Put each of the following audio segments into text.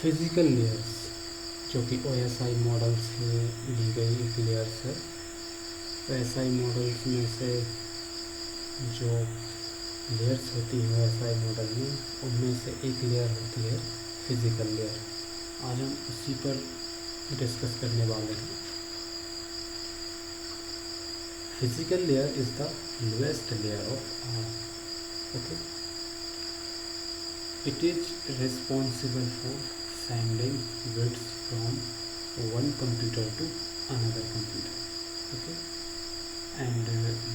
Physical layers जो कि OSI model से ली गई एक लेयर्स है। OSI मॉडल्स में से जो लेयर्स होती है OSI मॉडल में, उनमें से एक लेयर होती है फिज़िकल लेयर। आज हम उसी पर डिस्कस करने वाले हैं। Physical layer is the lowest layer of art. Okay, it is responsible for sending bits from one computer to another computer. Okay, and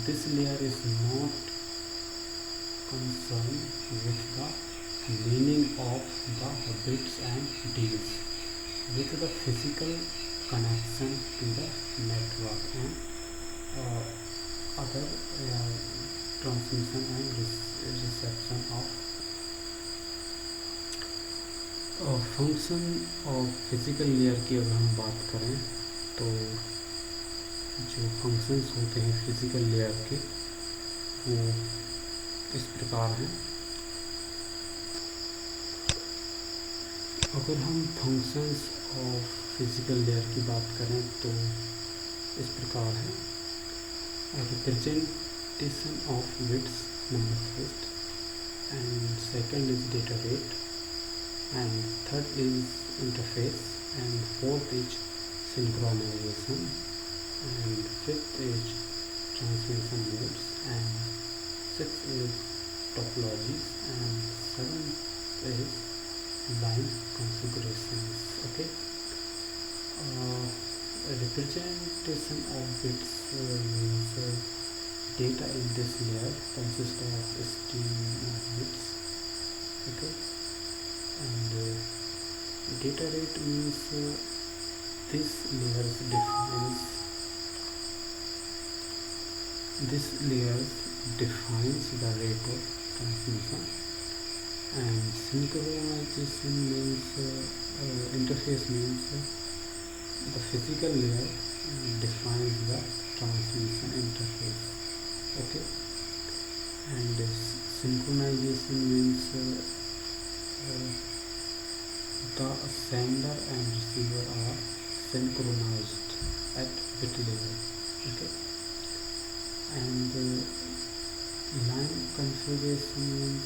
this layer is not concerned with the meaning of the bits and deals with the physical connection to the network and other transmission and reception of function of physical layer की अगर हम बात करें तो जो functions होते हैं physical layer के वो इस प्रकार हैं। अगर हम फंक्शंस ऑफ फिज़िकल लेयर की बात करें तो इस प्रकार है। Representation of bits number first, and second is data rate, and third is interface, and fourth is synchronization, and fifth is transmission modes, and sixth is topologies, and seventh is line configurations. Okay, representation of bits means data in this layer consists of string of bits. Okay, and data rate means this layer defines the rate of transmission, and synchronization means interface means the physical layer defines the transmission interface. Okay, and synchronization means the sender and receiver are synchronized at bit level. Okay, and line configuration means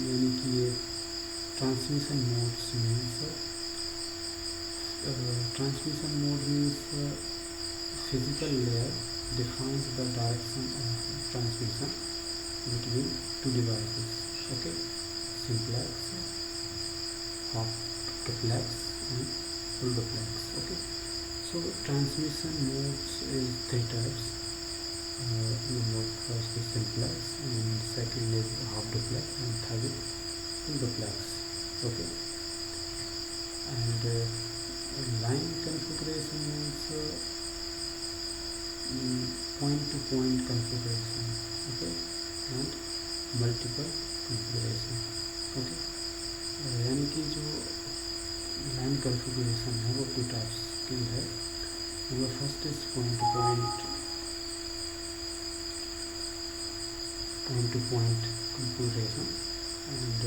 यानी कि ये transmission modes means transmission mode means physical layer defines the direction of transmission between two devices. Okay, simplex, half duplex and full duplex. Okay, so transmission modes is three types. Number first is simplex, and second is half duplex, and third is full duplex. Okay, and line configuration means point to point configuration. Okay, and multiple configuration. Okay, यानी कि जो line configuration है वो two types की है. वो first is point two point configuration and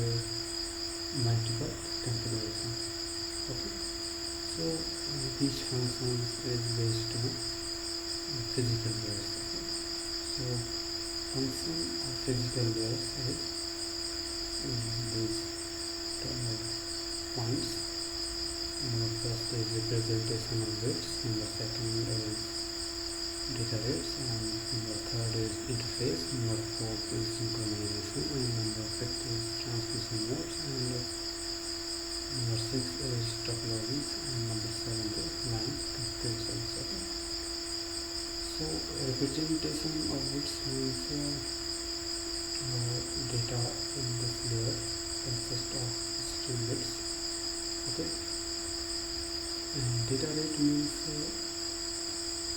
multiple configuration. Okay, so this function is based on physical layers. So function of physical layers is these points. Number first is representation of bits, number second is data rates, and number third is interface, number fourth is synchronization, and number fifth is transmission modes, and number six is topologies, and number seven is line configurations. Okay, so representation of bits means data in this layer consists of string bits. Okay, and data rate means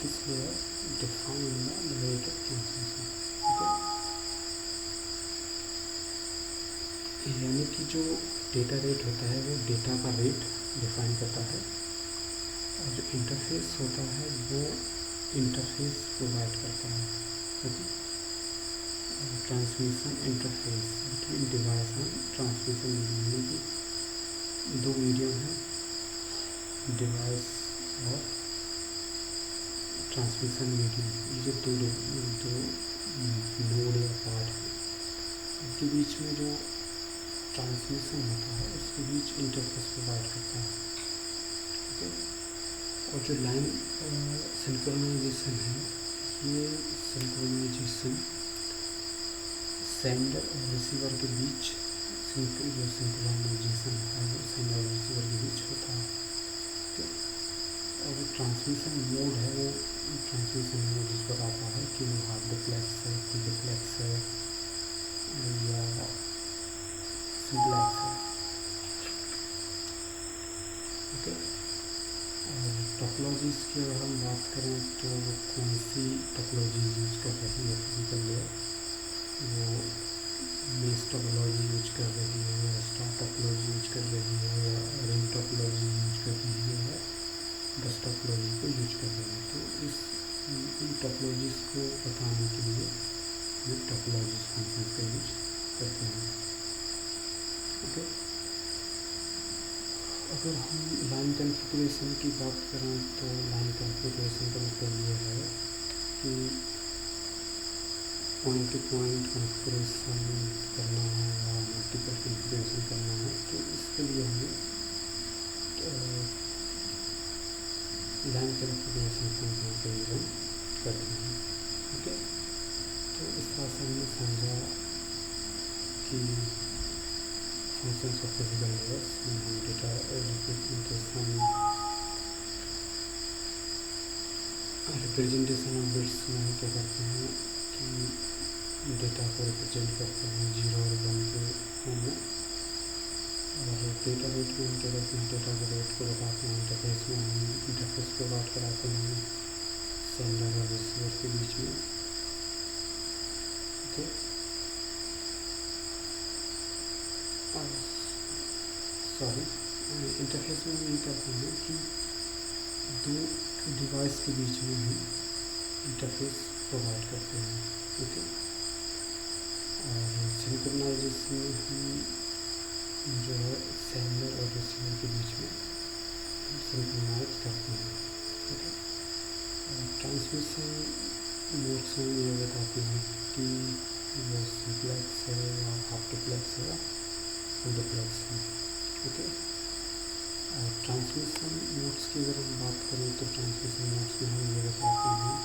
this layer defines the rate of transmission. Okay, यानी कि जो data rate होता है वो data का rate define करता है, और जो इंटरफेस होता है वो इंटरफेस प्रोवाइड करता है. Okay, transmission interface between device and transmission, यानी कि दो मीडियम है, डिवाइस और ट्रांसमिशन मीडियम, ये जो दो नोड या पार्ट है, इनके बीच में जो ट्रांसमिशन होता है उसके बीच इंटरफेस प्रोवाइड करता है। ओके, और जो लाइन सिंक्रोनाइजेशन है, ये सिंक्रोनाइजेशन सेंडर और रिसीवर के बीच जो सिंक्रोनाइजेशन है वो सेंडर और रिसीवर के बीच होता है। ठीक है, और जो ट्रांसमिशन मोड है वो ट्रांसमिशन मोड जिस बताता है कि वो हाफ डुप्लेक्स है, फुल डुप्लेक्स है या सिंप्लेक्स है। ओके, और टोपोलॉजीज़ की अगर हम बात करें तो वो कौन सी टोपोलॉजीज़ यूज कर रही है फिजिकल लेयर, वो मेश टोपोलॉजी यूज कर रही है या स्टार टोपोलॉजी यूज कर रही है या रिंग टोपोलॉजी यूज कर रही है या बस टोपोलॉजी को यूज कर रही है। तो इन टोपोलॉजीज़ को बताने के लिए ये टोपोलॉजीज़ फंक्शन का यूज करते हैं। ओके, अगर हम लाइन कॉन्फ़िगरेशन की बात करें तो लाइन कॉन्फ़िगरेशन का मतलब ये है कि पॉइंट टू पॉइंट कॉन्फ़िगरेशन करना है या मल्टीपल कॉन्फ़िगरेशन करना है, तो इसके लिए हमें लाइन कॉन्फ़िगरेशन फंक्शन का यूज करते हैं। ओके, तो इस तरह से हमने समझा कि फंक्शंस ऑफ फिजिकल लेयर्स में हम डेटा रिप्रेजेंटेशन ऑफ बिट्स में हम क्या करते हैं कि डेटा को रिप्रेजेंट करते हैं 0 और 1 के फॉर्म में, और डेटा रेट में हम क्या करते हैं डेटा के रेट को बताते हैं। इंटरफेस में हम इंटरफेस को बात कराते हैं सेंडर और रिसीवर के बीच में। ओके, सॉरी, इंटरफेस में हम ये करते हैं कि दो डिवाइस के बीच में हम इंटरफेस प्रोवाइड करते हैं। ओके, और सिंक्रोनाइजेशन में हम जो है सेंडर और रिसीवर के बीच में सिंक्रोनाइज करते हैं। ओके, और ट्रांसमिशन मोड्स में ये बताते हैं कि वो सिंप्लेक्स है या हाफ डुप्लेक्स है या फुल डुप्लेक्स है। ओके, और ट्रांसमिशन मोड्स की अगर हम बात करें तो ट्रांसमिशन मोड्स में हम ये बताते हैं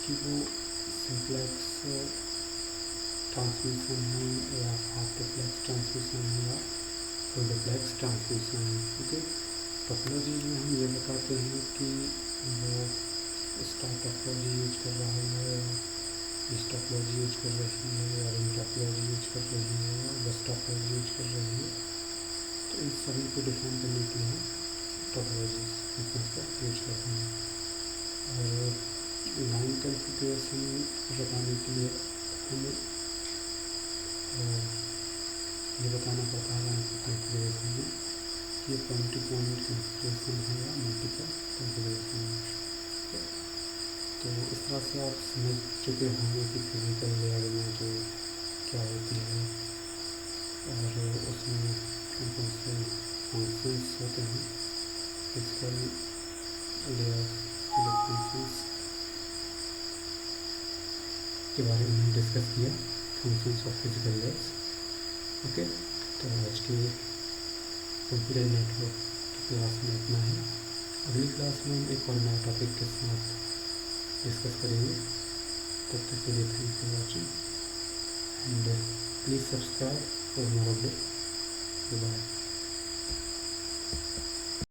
कि वो सिंप्लेक्स ट्रांसमिशन है या हाफ डुप्लेक्स ट्रांसमिशन है या फुल डुप्लेक्स ट्रांसमिशन है। ओके, टोपोलॉजी में हम ये बताते हैं कि वो स्टार टोपोलॉजी यूज कर रहा है, इस टोपोलॉजी यूज कर रही है या रिंग टोपोलॉजी यूज कर रही है या बस टोपोलॉजी यूज कर रही है। तो इन सभी को डिफाइन करने के लिए हम टोपोलॉजी फंक्शंस का यूज करते हैं। और लाइन कॉन्फ़िगरेशन बताने के लिए हमें ये बताना पड़ता है लाइन कॉन्फ़िगरेशन में ये पॉइंट टू पॉइंट कॉन्फ़िगरेशन है या मल्टीपल कॉन्फ़िगरेशन है। तो इस तरह से आप समझ चुके होंगे कि फिजिकल लेयर में जो क्या होती है और उसमें कौन कौन से फंक्शंस होते हैं। फिजिकल लेयर फंक्शंस के बारे में डिस्कस किया, functions of physical layers. Okay, तो आज के कंप्यूटर नेटवर्क की क्लास में इतना है। अगली क्लास में हम एक और नए टॉपिक के साथ डिस्कस करेंगे। तब तक के लिए thank you watching and please subscribe for more update. Bye.